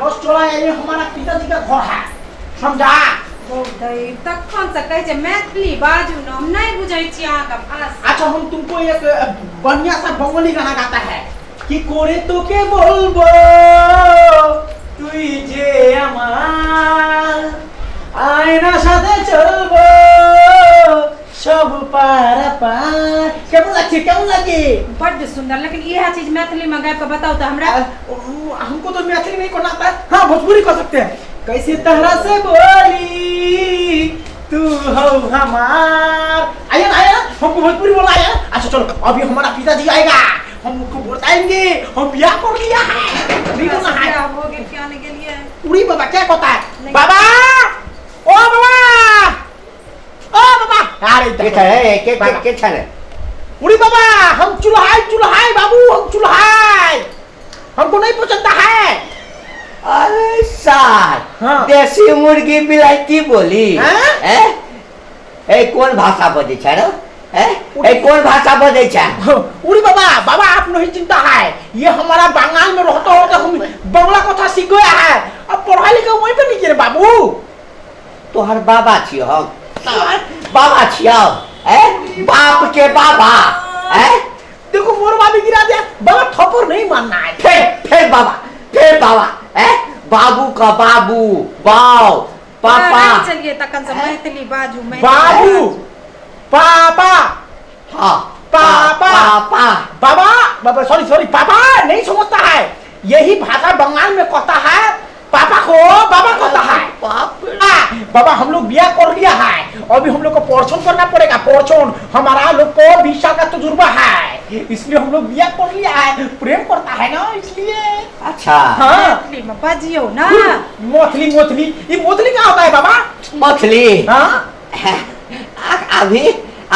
बस चला ये हमारा पिताजी का घर है समझा तखन से कहे जे मैथिली बाजू न हम नहीं बुझै छी अहाँ का भाषा। अच्छा हम तुमको एक बढ़िया सा बंगाली गाना गाता है कि कोरे तो के बोलबो तुई जे আমার आईना साथे चलबो सब पार पार केमन लगे बड़ सुंदर। लेकिन यह चीज मैथिली में गाय के बताओ तो हमरा। हमको तो मैथिली नहीं करना आता है। हाँ भोजपुरी कर सकते हैं। कैसे तहरा से बोली तू हो हमार आया ना हमको भोजपुरी बोला है। अच्छा चलो अभी हमारा पिताजी आएगा हम उनको बताएंगे हम ब्याह कर लिया है नहीं करना है हो गया क्या आने के लिए उड़ी बाबा क्या कहता है बाबा ओ बाबा अरे के छले उड़ी बाबा हम चुल्हाई बाबू हम चुल्हाई हमको नहीं पसंद है। अरे सार हाँ। देसी मुर्गी बिलायती बोली ए कौन भाषा बजे छ रे ए कौन भाषा बजे छ उड़ी बाबा बाबा आप नहीं चिंता है ये हमारा बंगाल में रहता होता हम बंगला कथा सीख गया है अब पढ़ाई लिखा वहीं पे नहीं किए बाबू तोहर बाबा छियो हम बाबा छियो बाप के बाबा देखो मोर बाबी गिरा दिया बाबा थप्पड़ नहीं मारना है फिर बाबा बाबू का बाबू बाव पापा चलिए तखन से मैथिली बाजू में बाबू पापा हाँ पापा बाबा बाबा सॉरी पापा नहीं समझता है यही भाषा बंगाल में कहता है पापा को बाबा कहता है बाबा हम लोग ब्याह कर लिया है अभी हम लोग को पोर्शन करना पड़ेगा पोर्शन हमारा लोग को 20 साल का तजुर्बा है इसलिए हम लोग ब्याह कर लिया है प्रेम करता है ना इसलिए। अच्छा हाँ मैथिली में बाजियो ना मोथली ये मोथली क्या होता है बाबा मछली हाँ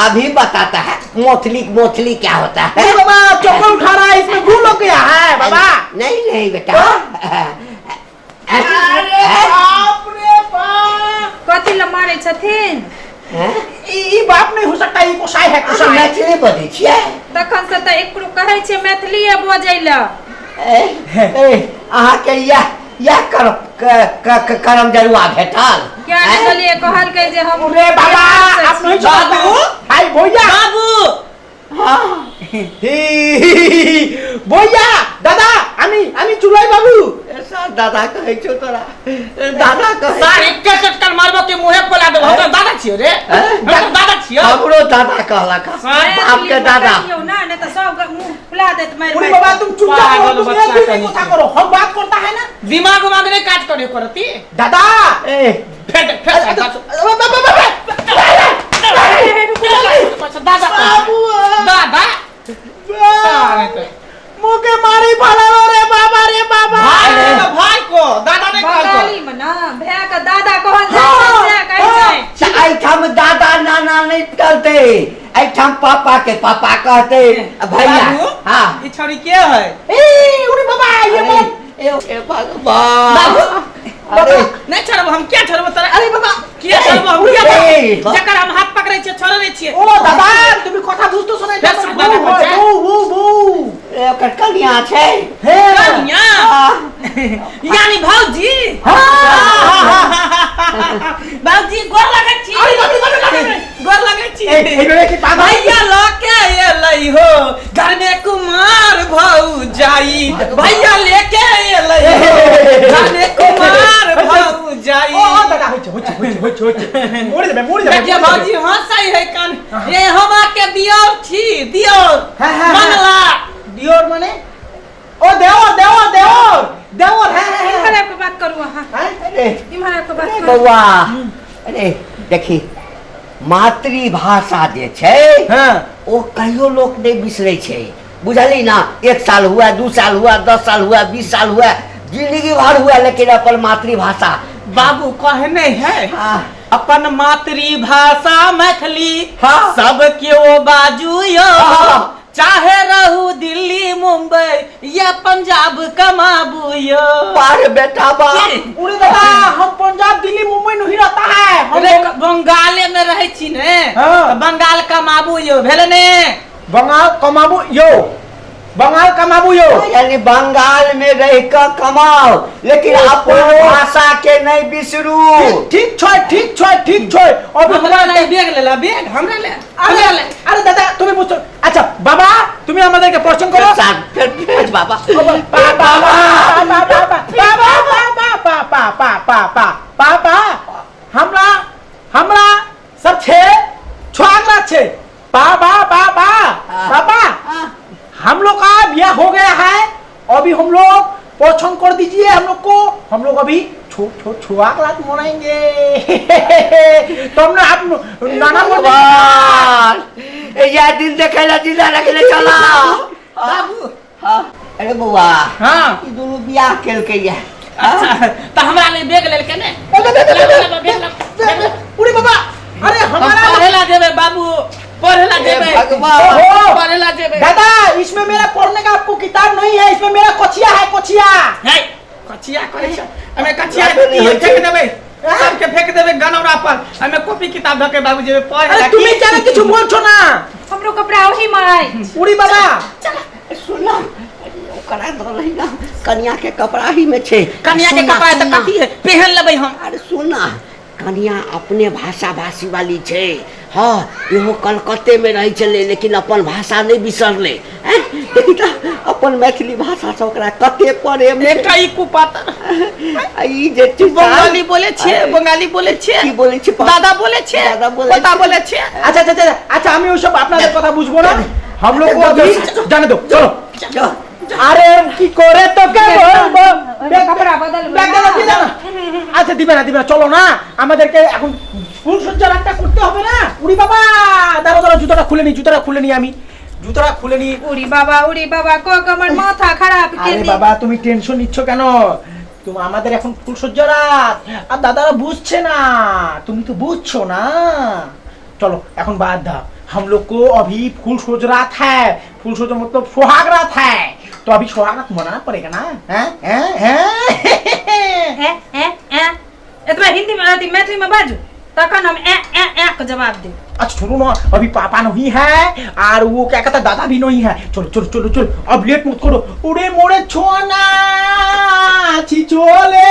अभी बताता है मोथली क्या होता है बाबा चप्पल उठा रहा है इसमें भूल हो गया है बाबा नहीं बेटा अरे बाप रे बाप कथी ल मारे छथिन ई बाप नहीं हो सकता ई कोसाई है कोसाई मैथिली बजै छियै तखन से त एकरो कहै छै मैथिलीए बजै ल अहाँ के या करम जरुआ भेटल क्या कहलिए कहल के जे हम रे बाबा आप नहीं बाबू हाय भैया बाबू हाँ भैया दादा আমি চুলাই বাবু ऐसा दादा कहै छौ तोरा दादा कहै सार एक चटकर मारबो के मुंहे पोला देबो हम दादा छियो रे हम दादा छियो हमरो दादा कहलक बाप के दादा ना ने त सब मुंह फुला देत मार उरी बाबा तुम चुपचाप रहो तुम एक भी नहीं कथा करो हम बात करता है ना दिमाग नहीं काज करे करती दादा ए दादा मुके मारी फलालो रे बाबा भाई को दादा ने कहल बंगाली में ना भैया का दादा कहल जाय छै कहै छै एठाम दादा नाना नहीं चलते एठाम पापा के पापा कहते भैया हाँ ई छोरी के है ए उरी बाबा ये भगवान अरे नहीं छोड़ब हम क्या छोड़ब तोरा अरे बाबा क्या छोड़ब हम क्या छोड़ब जकर हम हाथ पकड़ै छियै छोड़ै नहीं छियै ओ दादा तुम कथा बुझतो सुनै बस दादा बच्चा। वो एकर कनिया छै हे कन्या यानी भौजी भौजी गोर लगै छी गोर लगै छी ए की पागल भैया लके एलै हो घर में कुमार भौ जाई भैया लेके एलै हो घर में कुमार भौ जाई ओ दादा होय मोड़ दे देखिए भौजी हंसै है कान ये हमा के दियोर छी दियोर मंगला दियोर माने ओ देवर है इमहर पे बात करू हां अरे इमहर पे बात करू बौआ अरे देखी मातृभाषा जे छै हां ओ कहियो लोक नहीं बिसरै छै बुझली ना 1 साल हुआ 2 साल हुआ 10 साल हुआ 20 साल हुआ जिंदगी भर हुआ लेकिन अपन मातृभाषा बाबू कहने है हाँ। अपन मातृभाषा मैथिली हाँ। सब क्यों बाजू यो हाँ। चाहे रहू दिल्ली मुंबई या पंजाब कमाबू यो पार बेटा बा उरी दादा हम पंजाब दिल्ली मुंबई नहीं रहता है हम बंगाले में रहे छी ने हाँ। तो बंगाल कमाबू यो भेल ने बंगाल कमाबू यो बंगाल कमाबू यो यानी बंगाल में रह कर कमाओ लेकिन अपन भाषा के नहीं बिसरू। ठीक छोय अभी हमरा ले बैग लेला बैग हमरा ले अरे दादा तुम्हें पूछो अच्छा बाबा तुम्हें আমাদেরকে প্রশ্ন করো बाबा पापा हमरा सब छे छुआगरा छे पापा हम लोग का ब्याह हो गया है अभी हम लोग पोषण कर दीजिए हम लोग अभी छुआगरा मनाएंगे तो हमने आप नाना यह दिन देखेला जिला रखले चला बाबू हाँ अरे बुआ हां ई दोनों बियाह केल के ये अच्छा त हमरा ले बैग लेल के ने पूरी बाबा अरे हमारा पढ़ेला देबे बाबू पढ़ेला देबे भगवान पढ़ेला देबे दादा इसमें मेरा पढ़ने का आपको किताब नहीं है इसमें मेरा कचिया है है कचिया करे छ हमें कचिया फेंक देबे सबके फेंक देबे गनौरा पर हमें कॉपी किताब धके बाबूजी में पढ़ अरे तुम्हें जाने कुछ बोलछो ना हमरो कपड़ा वही माय पूरी बाबा सुना ओकरा दरही ना कन्या के कपड़ा ही में छे कन्या के कपड़ा त कथी है पहन लेबै हम अरे सुना कन्या अपने भाषा भाषी वाली छे हाँ इहो कलकत्ते में रही चले लेकिन अपन भाषा नहीं बिसरले हैं देखी त अपन मैथिली भाषा से ओकरा कते पड़े में कई कुपातर ई जे बंगाली बोले छे की बोले छे दादा बोले छे पता बोले छे अच्छा हमें वो सब अपना কথা বুঝবো না हम लोग को अभी जाने दो चलो আরে কি করে তোকে বলবো कपड़ा बदल আচ্ছা দিবে না চলো না আমাদেরকে এখন ফুল সজ্জার একটা করতে হবে না উড়ি বাবা দাঁড়াও জুতোটা খুলে নি আমি জুতোটা খুলে নি उड़ी बाबा को कमर माथा खराब के আরে বাবা তুমি টেনশন নিচ্ছ কেন তুমি আমাদের এখন ফুল সজ্জা রাত আর দাদারা বুঝছে না তুমি তো বুঝছো না चलो এখন बात दाओ हम लोग को अभी फूल सोच रात है फूल सोच मतलब सुहाग रात है तो अभी सुहाग रात मनाना पड़ेगा ना हैं इतना हिंदी में आती मैथिली में बाजू तखन हम ए का जवाब दे अच्छा छोड़ो ना अभी पापा नहीं है और वो क्या कहता दादा भी नहीं है चलो अब लेट मत करो उड़े मोड़े छोना छिछोले